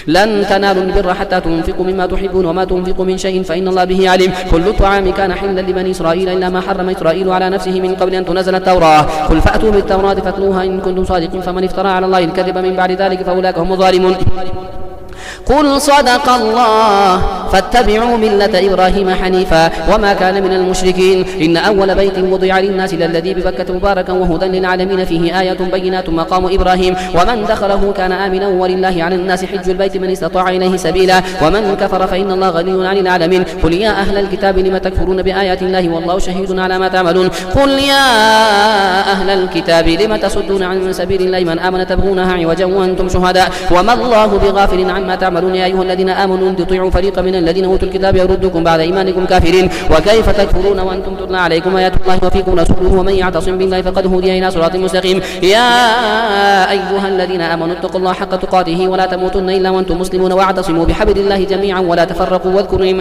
لن تنالوا البر حتى تنفقوا مما تحبون وما تنفقوا من شيء فإن الله به عليم. كل الطعام كان حلا لبني إسرائيل إلا ما حرم إسرائيل على نفسه من قبل أن تنزل التوراة. قل فأتوا بالتوراة فاتلوها إن كنتم صادقين فمن افترى على الله الكذب من بعد ذلك فأولئك هم الظالمون. قل صدق الله فاتبعوا ملة إبراهيم حنيفا وما كان من المشركين. إن أول بيت وضع للناس للذي ببكة مباركا وهدى للعالمين فيه آيات بينات مقام إبراهيم ومن دخله كان آمنا ولله على الناس حج البيت من استطاع إليه سبيلا ومن كفر فإن الله غني عن العالمين. قل يا أهل الكتاب لم تكفرون بآيات الله والله شهيد على ما تعملون. قل يا أهل الكتاب لم تصدون عن سبيل الله من آمن تبغونها عوجا وأنتم شهداء وما الله بغافل عما تعملون. يا أيها الذين آمنوا ان تطيعوا فريقا من الذين أوتوا الكتاب يردكم بعد إيمانكم كافرين وكيف تكفرون وأنتم تتلى عليكم آيات الله وفيكم رسوله ومن يعتصم بالله فقد هدي إلى صراط مستقيم. يا أيها الذين آمنوا اتقوا الله حق تقاته ولا تموتن إلا وأنتم مسلمون واعتصموا بحبل الله جميعا ولا تفرقوا واذكروا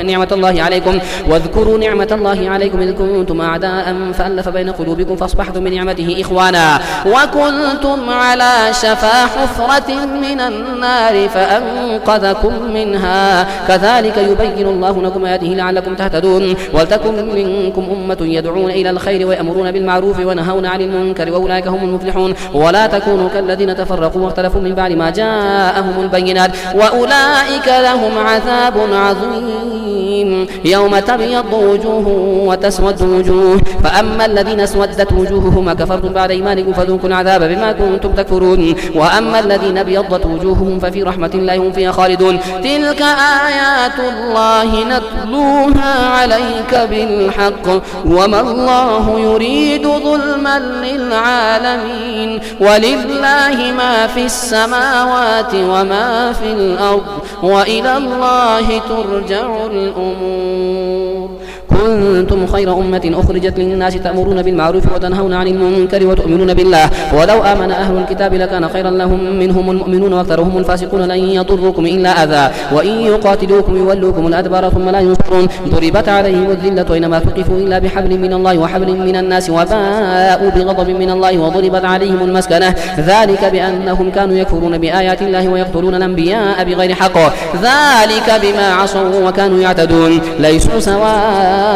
نعمة الله عليكم إذ كنتم أعداء فألف بين قلوبكم فأصبحتم بنعمته إخوانا وكنتم على شفا حفرة من النار فأنقذكم منها كذلك يبين الله لكم آياته لعلكم تهتدون. ولتكن منكم أمة يدعون إلى الخير ويأمرون بالمعروف وينهون عن المنكر وأولئك هم المفلحون. ولا تكونوا كالذين تفرقوا واختلفوا من بعد ما جاءهم البينات وأولئك لهم عذاب عظيم. يوم تبيض وجوه وتسود وجوه فأما الذين اسودت وجوههم كفرتم بعد إيمانكم فذوقوا العذاب بما كنتم تكفرون وأما الذين ابيضت وجوههم ففي رحمة الله هم فيها خالدون. تلك آيات الله نتلوها عليك بالحق وما الله يريد ظلما للعالمين ولله ما في السماوات وما في الأرض وإلى الله ترجع الأمور. كنتم خير أمة أخرجت للناس تأمرون بالمعروف وتنهون عن المنكر وتؤمنون بالله ولو آمن أهل الكتاب لكان خيرا لهم منهم المؤمنون وأكثرهم الفاسقون لن يضركم إلا أذى وإن يقاتلوكم يولوكم الأدبار ثم لا ينصرون. ضربت عليهم الذلة أينما ثقفوا إلا بحبل من الله وحبل من الناس وباءوا بغضب من الله وضربت عليهم المسكنة ذلك بأنهم كانوا يكفرون بآيات الله ويقتلون الأنبياء بغير حق ذلك بما عصوا وكانوا يعتدون. ليسوا سواء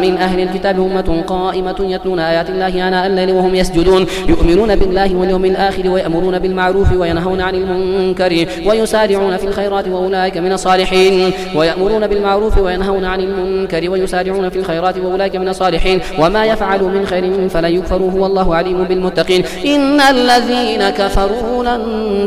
من أهل الكتاب أمة قائمة يتلون آيات الله آناء الليل وهم يسجدون يؤمنون بالله واليوم الآخر ويأمرون بالمعروف وينهون عن المنكر ويسارعون في الخيرات وأولئك من الصالحين. ويأمرون بالمعروف وينهون عن المنكر ويسارعون في الخيرات وأولئك من الصالحين وما يفعلوا من خير فلن يكفروه والله عليم بالمتقين. إن الذين كفروا لن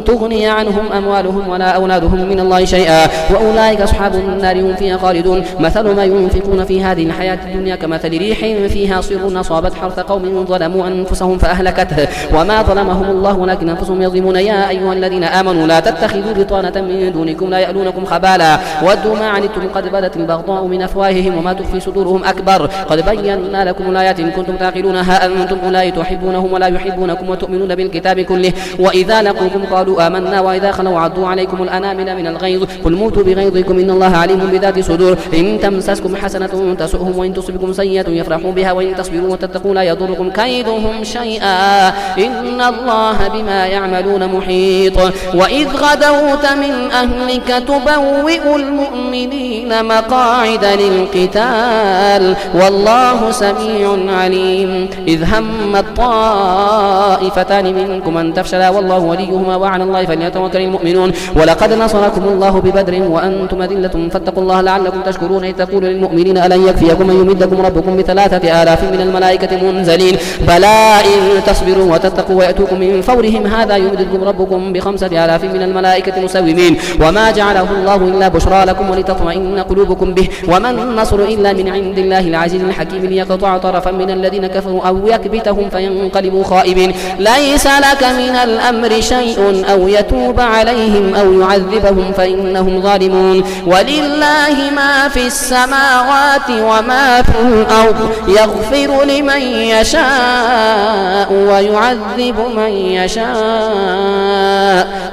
تغني عنهم أموالهم ولا أولادهم من الله شيئا وأولئك أصحاب النار هم فيها خالدون. مثل ما ينفقون في هذه الحياة الدنيا كمثل ريح فيها صر أصابت حرث قوم ظلموا أنفسهم فأهلكته وما ظلمهم الله ولكن أنفسهم يظلمون. يا أيها الذين آمنوا لا تتخذوا بطانة من دونكم لا يألونكم خبالا ودوا ما عنتم قد بدت البغضاء من أفواههم وما تخفي صدورهم أكبر قد بينا لكم الآيات إن كنتم تعقلون. ها أنتم أولئك تحبونهم ولا يحبونكم وتؤمنون بالكتاب كله وإذا لقوكم قالوا آمنا وإذا خلوا عضوا عليكم الأنامل من الغيظ قل موتوا بغيظكم إن الله عليم بذات الصدور. إن تمسسكم حسنة تسؤهم وإن تصبكم سيئة يفرحوا بها وإن تصبروا وتتقوا لا يضركم كيدهم شيئا إن الله بما يعملون محيط. وإذ غدوت من أهلك تبوئ المؤمنين مقاعد للقتال والله سميع عليم. إذ هم الطائفتان منكم أن تفشلا والله وليهما وعلى الله فليتوكل المؤمنون. ولقد نصركم الله ببدر وأنتم أذلة فاتقوا الله لعلكم تشكرون. إذ تقول للمؤمنين ألن يكفيكم أن يمدكم ربكم ب3,000 من الملائكة منزلين بلى إن تصبروا وتتقوا ويأتوكم من فورهم هذا يمدكم ربكم ب5,000 من الملائكة مسومين وما جعله الله إلا بشرى لكم ولتطمئن قلوبكم به وما النصر إلا من عند الله العزيز الحكيم ليقطع طرفا من الذين كفروا أو يكبتهم فينقلبوا خائبين. ليس لك من الأمر شيء أو يتوب عليهم أو يعذبهم فإنهم ظالمون. ولله ما في السماوات وما في الأرض يغفر لمن يشاء ويعذب من يشاء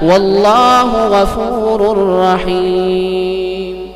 والله غفور رحيم.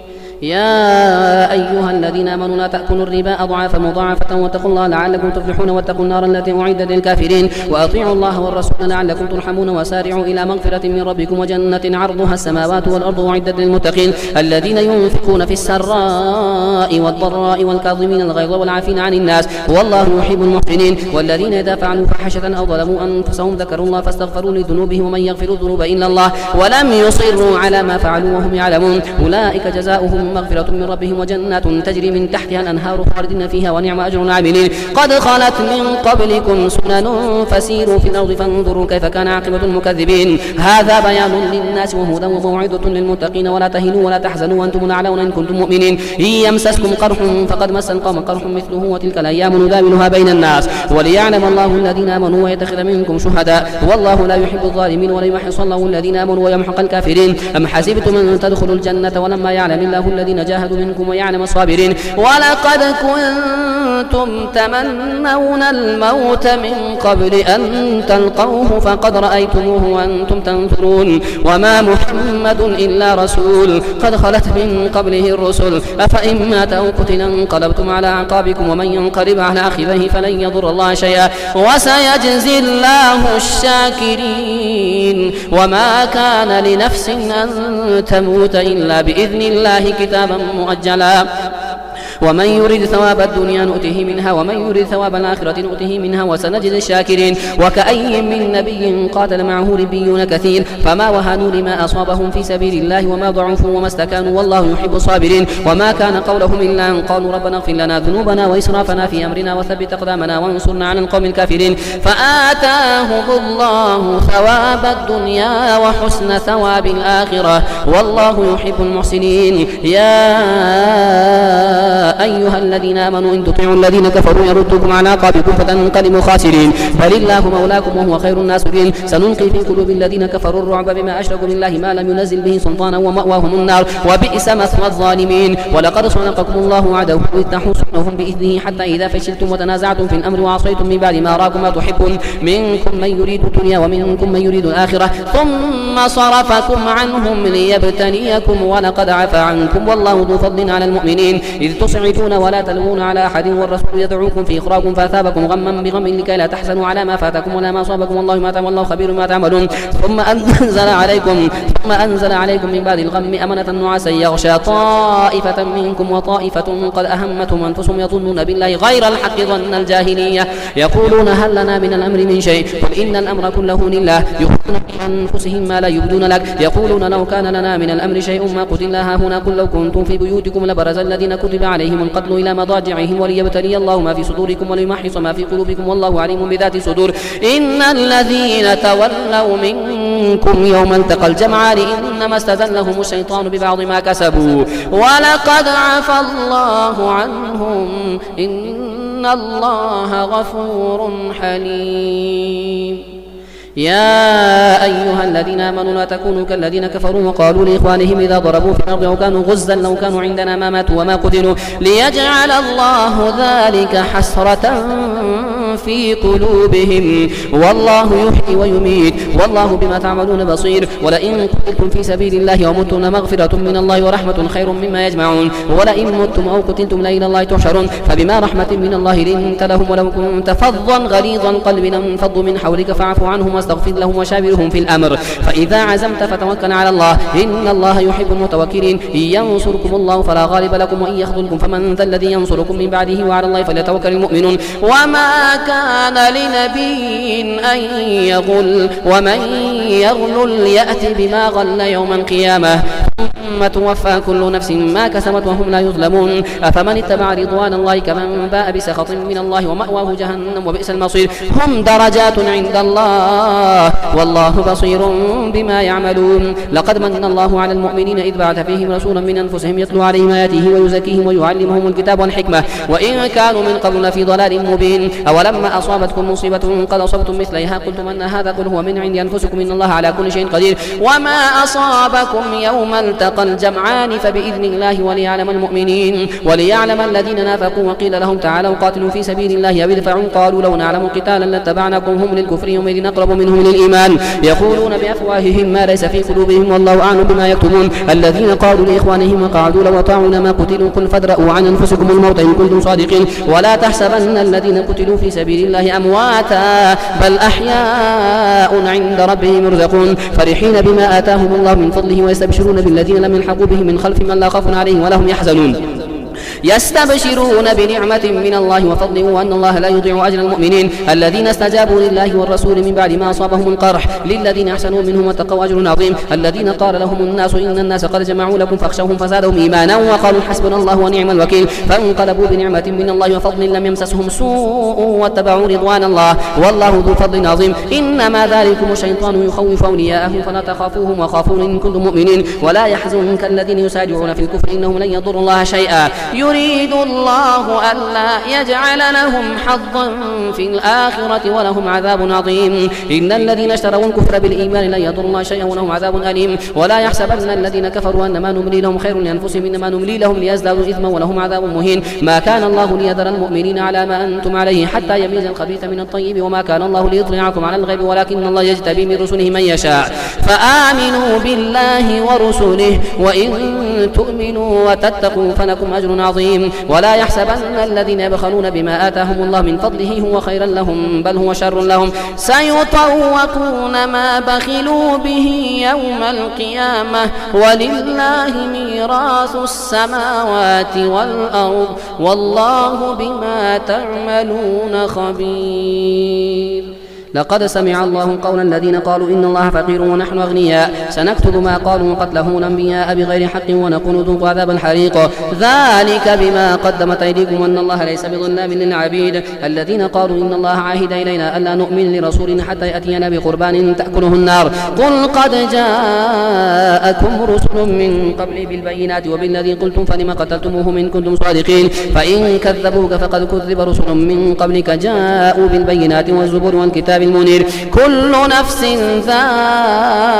يا أيها الذين آمنوا لا تأكلوا الربا أضعافا مضاعفة واتقوا الله لعلكم تفلحون واتقوا النار التي أعدت للكافرين وأطيعوا الله والرسول لعلكم ترحمون وسارعوا إلى مغفرة من ربكم وجنة عرضها السماوات والأرض أعدت للمتقين الذين ينفقون في السراء والضراء والكاظمين الغيظ والعافين عن الناس والله يحب المحسنين والذين إذا فعلوا فاحشة أو ظلموا أنفسهم ذكروا الله فاستغفروا لذنوبهم ومن يغفر الذنوب إلا الله ولم يصروا على ما فعلوا وهم يعلمون أولئك جزاؤهم مغفرة من ربهم وجنات تجري من تحتها الأنهار خالدين فيها ونعم أجر العاملين قد خلت من قبلكم سنن فسيروا في الأرض فانظروا كيف كان عاقبة المكذبين هذا بيان للناس وهدى وموعظة للمتقين ولا تهنوا ولا تحزنوا وأنتم الأعلون إن كنتم مؤمنين إن يمسسكم قرح فقد مس القوم قرح مثله وتلك الأيام نداولها بين الناس وليعلم الله الذين آمنوا ويتخذ منكم شهداء والله لا يحب الظالمين وليمحص الله الذين آمنوا ويمحق الكافرين أم حسبتم أن تدخلوا الجنة ولما يعلم الله الذين جاهدوا منكم ويعلم الصابرين ولقد كنتم تمنون الموت من قبل أن تلقوه فقد رأيتموه وأنتم تنظرون وما محمد إلا رسول قد خلت من قبله الرسل أفإن مات أو قتل انقلبتم على أعقابكم ومن ينقلب على عقبيه فلن يضر الله شيئا وسيجزي الله الشاكرين وما كان لنفس أن تموت إلا بإذن الله كتابا مؤجلا ومن يريد ثواب الدنيا نؤته منها ومن يريد ثواب الآخرة نؤته منها وسنجزي الشاكرين وكأي من نبي قاتل معه ربيون كثير فما وهنوا لما أصابهم في سبيل الله وما ضعفوا وما استكانوا والله يحب الصابرين وما كان قولهم إلا أن قالوا ربنا اغفر لنا ذنوبنا وإسرافنا في أمرنا وثبت أقدامنا وانصرنا على القوم الكافرين فآتاهم الله ثواب الدنيا وحسن ثواب الآخرة والله يحب المحسنين يا أيها الذين آمنوا إن تطيعوا الذين كفروا يردوكم على أعقابكم فتنقلبوا خاسرين بل الله مولاكم وهو خير الناصرين سنلقي في قلوب الذين كفروا الرعب بما أشركوا بالله ما لم ينزل به سلطانا ومأواهم النار وبئس مثوى الظالمين ولقد صدقكم الله وعده إذ تحوصونهم بإذنه حتى إذا فشلتم وتنازعتم في الأمر وعصيتم من بعد ما أراكم ما تحبون منكم من يريد الدنيا ومنكم من يريد الآخرة ثم صرفكم عنهم ليبتليكم ولقد عفا عنكم والله ذو فضل على المؤمنين إذ تصعدون ولا تلوون على أحد والرسول يدعوكم في إخراجكم فأثابكم غما بغم لكي لا تحزنوا على ما فاتكم ولا ما أصابكم والله خبير ما تعملون ثم أنزل عليكم من بعد الغم أمنة نعاسا يغشى طائفة منكم وطائفة قد أهمتهم أنفسهم يظنون بالله غير الحق ظن الجاهلية يقولون هل لنا من الأمر من شيء قل إن الأمر كله لله يخفون في أنفسهم ما لا يبدون لك يقولون لو كان لنا من الأمر شيء ما قتلنا هنا قل لو كنتم في بيوتكم لبرز الذين كتب عليهم القتل إلى مضاجعهم وليبتلي الله ما في صدوركم وليمحص ما في قلوبكم والله عليم بذات الصدور إن الذين تولوا منكم يوم التقى الجمعان إنما استزلهم الشيطان ببعض ما كسبوا ولقد عفا الله عنهم إن الله غفور حليم يا أيها الذين آمنوا لا تكونوا كالذين كفروا وقالوا لإخوانهم إذا ضربوا في الأرض أو كانوا غزا لو كانوا عندنا ما ماتوا وما قتلوا ليجعل الله ذلك حسرة في قلوبهم والله يحيي ويميت والله بما تعملون بصير ولئن قتلتم في سبيل الله ومتم لمغفرة من الله ورحمة خير مما يجمعون ولئن متم أو قتلتم لإلى الله تحشرون فبما رحمة من الله لنت لهم ولو كنت فظا غليظ القلب لانفضوا من حولك فاعف عنهم واستغفر لهم وشاورهم في الأمر فإذا عزمت فتوكل على الله إن الله يحب المتوكلين إن ينصركم الله فلا غالب لكم وإن يخذلكم فمن ذا الذي ينصركم من بعده وعلى الله فليتوكل المؤمنون وما كان لنبي أن يغل ومن يغل يأتي بما غل يوم القيامة ثم توفى كل نفس ما كسبت وهم لا يظلمون أفمن اتبع رضوان الله كمن باء بسخط من الله ومأواه جهنم وبئس المصير هم درجات عند الله والله بصير بما يعملون لقد من الله على المؤمنين إذ بعث فيهم رسولا من أنفسهم يتلو عليهم آياته ويزكيهم ويعلمهم الكتاب والحكمة وإن كانوا من قبل لفي ضلال مبين أولما أصابتكم مصيبة قد أصبتم مثليها قلتم أن هذا قل هو من عند أنفسكم إن الله على كل شيء قدير وما أصابكم يوم التقى التقى الجمعان فبإذن الله وليعلم المؤمنين وليعلم الذين نافقوا. وقيل لهم تعالوا قاتلوا في سبيل الله أو ادفعوا قالوا لو نعلم قتالا لاتبعناكم هم للكفر يومئذ أقرب منهم للإيمان يقولون بأفواههم ما ليس في قلوبهم والله أعلم بما يكتمون. الذين قالوا لإخوانهم وقعدوا لو أطاعونا ما قتلوا قل فادرءوا عن أنفسكم الموت إن كنتم صادقين ولا تحسبن الذين قتلوا في سبيل الله أمواتا بل أحياء عند ربهم يرزقون فرحين بما آتاهم الله من فضله ويستبشرون بالذين لم يلحقوا بهم من خلفهم ألا خوف عليهم ولا هم يحزنون يستبشرون بنعمة من الله وفضل وأن الله لا يضيع أجر المؤمنين الذين استجابوا لله والرسول من بعد ما أصابهم القرح للذين أحسنوا منهم واتقوا أجر عظيم. الذين قال لهم الناس إن الناس قد جمعوا لكم فاخشوهم فزادهم إيمانا وقالوا حسبنا الله ونعم الوكيل فانقلبوا بنعمة من الله وفضل لم يمسسهم سوء واتبعوا رضوان الله والله ذو فضل عظيم. إنما ذلكم الشيطان يخوف أولياءه فلا تخافوهم وخافون إن كنتم مؤمنين ولا يحزنك الذين يسارعون في الكفر إنهم لن يضروا الله شيئا يريد الله ألا يجعل لهم حظا في الآخرة ولهم عذاب عظيم. إن الذين اشتروا الكفر بالإيمان لن يضروا الله شيئا ولهم عذاب أليم. ولا يحسبن الذين كفروا أنما نملي لهم خير لأنفسهم إنما نملي لهم ليزدادوا إثما ولهم عذاب مهين. ما كان الله ليذر المؤمنين على ما أنتم عليه حتى يميز الخبيث من الطيب وما كان الله ليطلعكم على الغيب ولكن الله يجتبي من رسله من يشاء فآمنوا بالله ورسله وإن تؤمنوا وتتقوا فلكم أجر عظيم. ولا يحسبن الذين يبخلون بما آتاهم الله من فضله هو خيرا لهم بل هو شر لهم سيطوقون ما بخلوا به يوم القيامة ولله ميراث السماوات والأرض والله بما تعملون خبير. لقد سمع الله قول الذين قالوا إن الله فقير ونحن أغنياء سنكتب ما قالوا وقتلهم الأنبياء بغير حق ونقول ذوقوا عذاب الحريق ذلك بما قدمت أيديكم وأن الله ليس بظلام للعبيد. الذين قالوا إن الله عاهد إلينا ألا نؤمن لرسول حتى يأتينا بقربان تأكله النار قل قد جاءكم رسل من قبل بالبينات وبالذي قلتم فلم قتلتموهم إن كنتم صادقين فإن كذبوك فقد كذب رسل من قبلك جاءوا بالبينات والزبر والكتاب المنير كل نفس ذائقة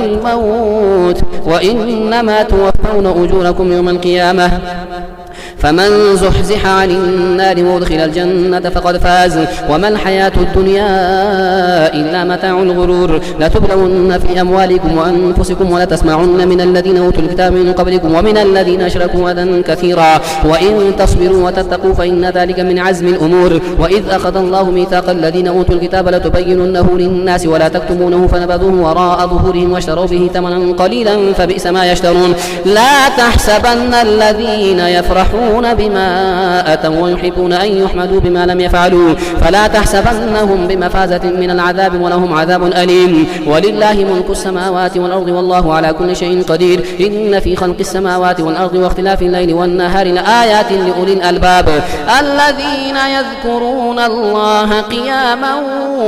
الموت وإنما توفون أجوركم يوم القيامة فمن زحزح عن النار وادخل الجنة فقد فاز وما الحياة الدنيا إلا متاع الغرور. لتبلون في أموالكم وأنفسكم ولتسمعن من الذين أوتوا الكتاب من قبلكم ومن الذين أشركوا أذى كثيرا وإن تصبروا وتتقوا فإن ذلك من عزم الأمور. وإذ أخذ الله ميثاق الذين أوتوا الكتاب لتبيننه للناس ولا تكتمونه فنبذوه وراء ظهورهم واشتروا به ثمنا قليلا فبئس ما يشترون. لا تحسبن الذين يفرحون بما أتوا ويحبون أن يحمدوا بما لم يفعلوا فلا تحسبنهم بمفازة من العذاب ولهم عذاب أليم. ولله ملك السماوات والأرض والله على كل شيء قدير. إن في خلق السماوات والأرض واختلاف الليل والنهار لآيات لأولي الألباب الذين يذكرون الله قياما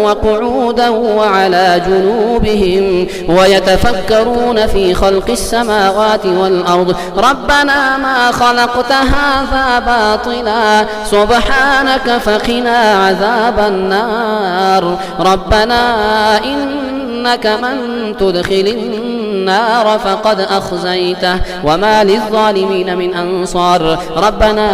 وقعودا وعلى جنوبهم ويتفكرون في خلق السماوات والأرض ربنا ما خلقت هذا باطلا سبحانك فقنا عذاب النار ربنا إنك من تدخل النار فقد أخزيته وما للظالمين من أنصار ربنا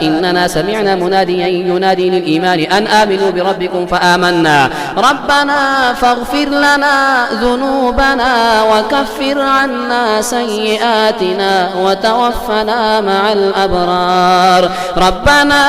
إننا سمعنا مناديا ينادي للإيمان أن آمنوا بربكم فآمنا ربنا فاغفر لنا ذنوبنا وكفر عنا سيئاتنا وتوفنا مع الأبرار ربنا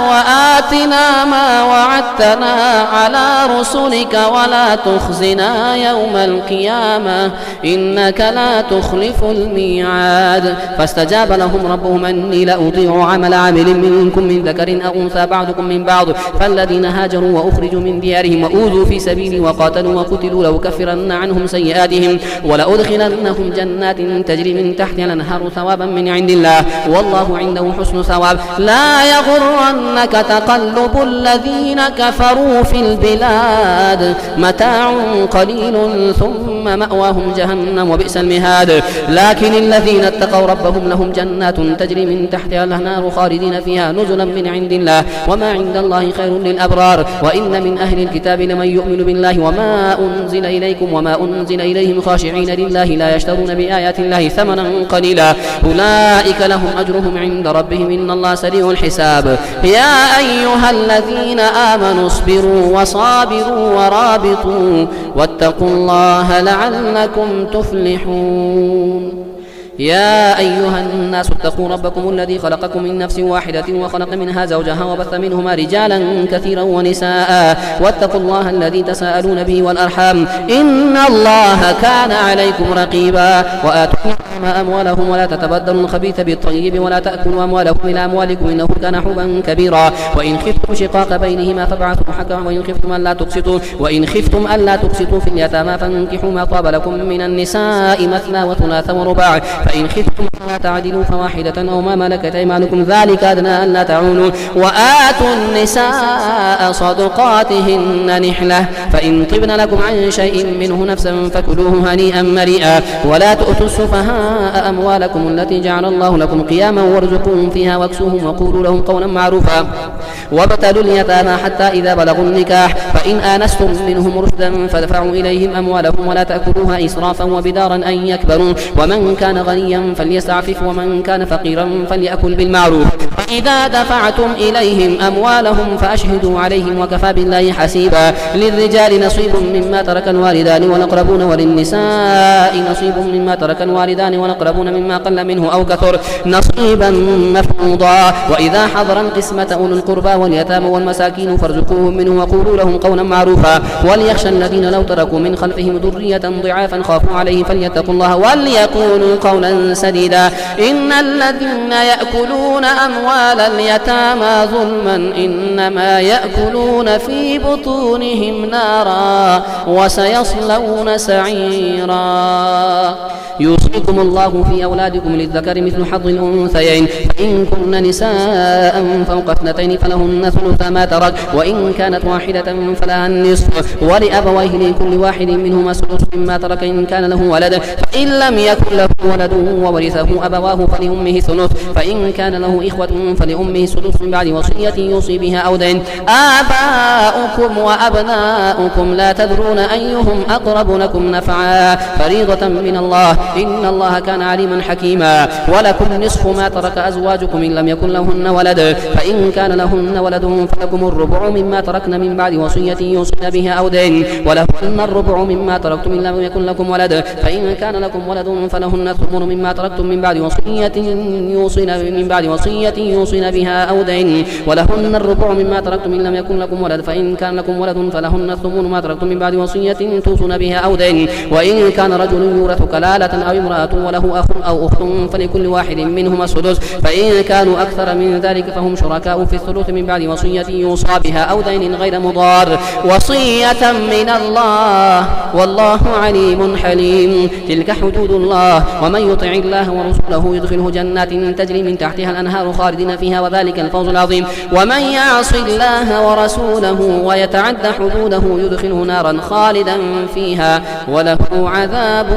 وآتنا ما وعدتنا على رسلك ولا تخزنا يوم القيامة إنك لا تخلف الميعاد. فاستجاب لهم ربهم أني لأطيع عمل عامل منكم من ذكر أو أنثى بعضكم من بعض فالذين هاجروا وأخرجوا من ديارهم وأوذوا في سبيلي وقاتلوا وقتلوا لأكفرن عنهم سيئاتهم ولأدخلنهم جنات تجري من تحتها الأنهار ثوابا من عند الله والله عنده حسن ثواب. لا يغرنك تقلب الذين كفروا في البلاد متاع قليل ثم مأواهم جهنم جهنم وبئس المهاد. لكن الذين اتقوا ربهم لهم جنات تجري من تحتها الأنهار خالدين فيها نزلا من عند الله وما عند الله خير للأبرار. وإن من أهل الكتاب لمن يؤمن بالله وما أنزل إليكم وما أنزل إليهم خاشعين لله لا يشترون بآيات الله ثمنا قليلا أولئك لهم أجرهم عند ربهم إن الله سريع الحساب. يا أيها الذين آمنوا اصبروا وصابروا ورابطوا واتقوا الله لعلكم تفلحون. يا أيها الناس اتقوا ربكم الذي خلقكم من نفس واحدة وخلق منها زوجها وبث منهما رجالا كثيرا ونساء واتقوا الله الذي تساءلون به والأرحام إن الله كان عليكم رقيبا. وآتوا أموالهم ولا تتبدلوا الخبيث بالطيب ولا تأكلوا أموالهم إلى أموالكم إنه كان حبا كبيرا. وإن خفتم شقاق بينهما فابعثوا حكما وإن خفتم ألا تقسطوا في اليتامى فانكحوا ما طاب لكم من النساء مثنى وثلاث ورباع فإن خفتم ألا تعدلوا فواحدة أو ما ملكت أيمانكم ذلك أدنى ألا تعولوا. وآتوا النساء صدقاتهن نحلة فإن طبن لكم عن شيء منه نفسا فكلوه هنيئا مريئا. ولا تؤتوا السفهاء أموالكم التي جعل الله لكم قياما وارزقوهم فيها واكسوهم وقولوا لهم قولا معروفا. وابتلوا اليتامى حتى إذا بلغوا النكاح فإن آنستم منهم رشدا فادفعوا إليهم أموالهم ولا تأكلوها إسرافا وبدارا أن يكبروا. ومن كان غنيا فليستعفف ومن كان فقيرا فليأكل بالمعروف. فإذا دفعتم إليهم أموالهم فأشهدوا عليهم وكفى بالله حسيبا. للرجال نصيب مما ترك الوالدان والأقربون وللنساء نصيب مما ترك الوالدان والأقربون مما قل منه أو كثر نصيبا مفروضا. وإذا حضر القسمة أولو القربى واليتامى والمساكين فارزقوهم منه وقولوا لهم قولا معروفا. وليخشى الذين لو تركوا من خلفهم ذرية ضعافا خافوا عليه فليتقوا الله وليقولوا قولا سديدا. إن الذين يأكلون أموال اليتامى ظلما إنما يأكلون في بطونهم نارا وسيصلون سعيرا. يوصيكم الله في أولادكم للذكر مثل حظ الأنثيين فإن كن نساء فوق اثنتين فلهن ثلث ما ترك وإن كانت واحدة فلها النصف ولأبويه لكل واحد منهما السدس مما ترك إن كان له ولد فإن لم يكن له ولد وورثه أبواه فلأمه ثلث فإن كان له إخوة فلأمه السدس من بعد وصية يوصي بها أو دين. آباؤكم وأبناؤكم لا تدرون أيهم أقرب لكم نفعا فريضة من الله إن الله كان عليما حكيما. ولكم نصف ما ترك أزواجكم إن لم يكن لهن ولد فإن كان لهن ولد فلكم الربع مما تركن من بعد وصية يوصين بها أو دين ولهن الربع مما تركتم إن لم يكن لكم ولد فإن كان لكم ولد فلهن الثمن مما تركتم من بعد وصية يوصين بها أو دين ولهن الربع مما تركتم إن لم يكن لكم ولد فإن كان لكم ولد فلهن الثمن ما تركتم من بعد وصية توصون بها أو دين. وإن كان رجل يورث كلالة أو امرأة وله أخ أو أخت فلكل واحد منهما السدس فإن كانوا أكثر من ذلك فهم شركاء في الثلث من بعد وصية يوصى بها أو دين غير مضار وصية من الله والله عليم حليم. تلك حدود الله ومن يطع الله ورسوله يدخله جنات تجري من تحتها الأنهار خالدين فيها وذلك الفوز العظيم. ومن يعص الله ورسوله ويتعد حدوده يدخله نارا خالدا فيها وله عذاب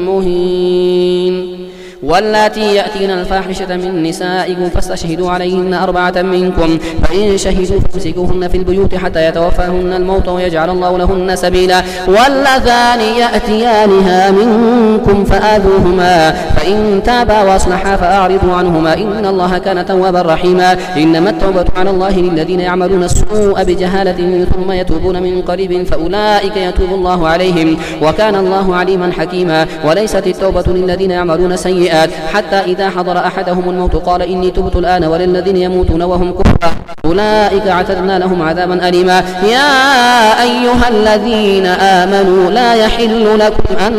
مهين. واللاتي يأتين الفاحشة من نسائكم فاستشهدوا عليهن 4 منكم فإن شهدوا فامسكوهن في البيوت حتى يتوفاهن الموت ويجعل الله لهن سبيلا. واللذان يأتيانها منكم فآذوهما فإن تابا واصلحا فأعرضوا عنهما إن الله كان توابا رحيما. إنما التوبة على الله للذين يعملون السوء بجهالة ثم يتوبون من قريب فأولئك يتوب الله عليهم وكان الله عليما حكيما. وليست التوبة للذين يعملون سيئات حتى إذا حضر أحدهم الموت قال إني تبت الآن وللذين يموتون وهم كفار أولئك اعتدنا لهم عذابا أليما. يا أيها الذين آمنوا لا يحل لكم أن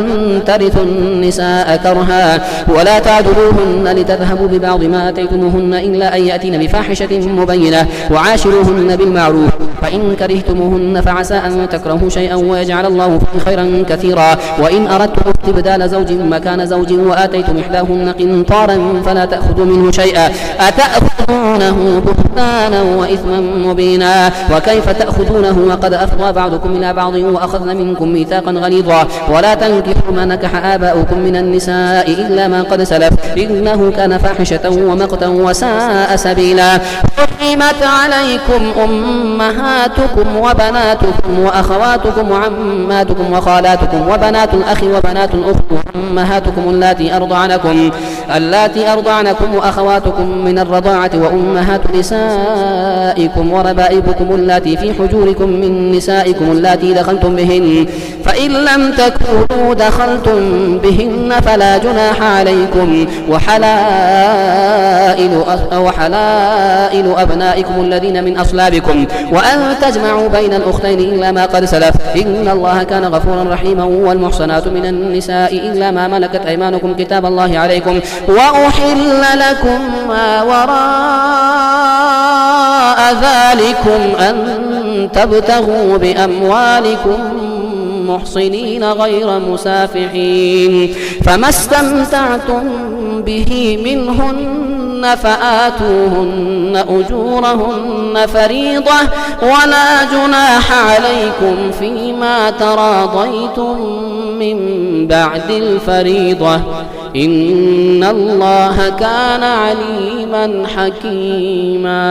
ترثوا النساء كرها ولا تعدلوهن لتذهبوا ببعض ما آتيتموهن إلا أن يأتين بفاحشة مبينة وعاشروهن بالمعروف فإن كرهتموهن فعسى أن تكرهوا شيئا ويجعل الله فيه خيرا كثيرا. وإن أردتم استبدال زوج مكان زوج وآتيتم إحداهن قنطارا فلا تأخذوا منه شيئا أتأخذونه بهتانا وإثما مبينا. وكيف تأخذونه وقد أفضى بعضكم إلى بعض وأخذن منكم ميثاقا غليظا ولا تنكحوا ما نكح آباؤكم من النساء إلا ما قد سلف إنه كان فاحشة ومقتا وساء سبيلا. حرمت عليكم أمهاتكم وبناتكم وأخواتكم وعماتكم وخالاتكم وبنات الأخ وبنات الأخت وأمهاتكم اللاتي أرضعنكم وأخواتكم من الرضاعة وأمهات نسائكم وربائبكم اللاتي في حجوركم من نسائكم اللاتي دخلتم بهن فإن لم تكونوا دخلتم بهن فلا جناح عليكم وحلائل أبنائكم الذين من أصلابكم وأن تجمعوا بين الأختين إلا ما قد سلف إن الله كان غفورا رحيما. والمحصنات من النساء إلا ما ملكت أيمانكم كتاب الله عليكم وأحل لكم ما وراء ذلكم أن تبتغوا بأموالكم محصنين غير مسافحين فما استمتعتم به منهن فآتوهن أجورهن فريضة ولا جناح عليكم فيما تراضيتم من بعد الفريضة إن الله كان عليما حكيما.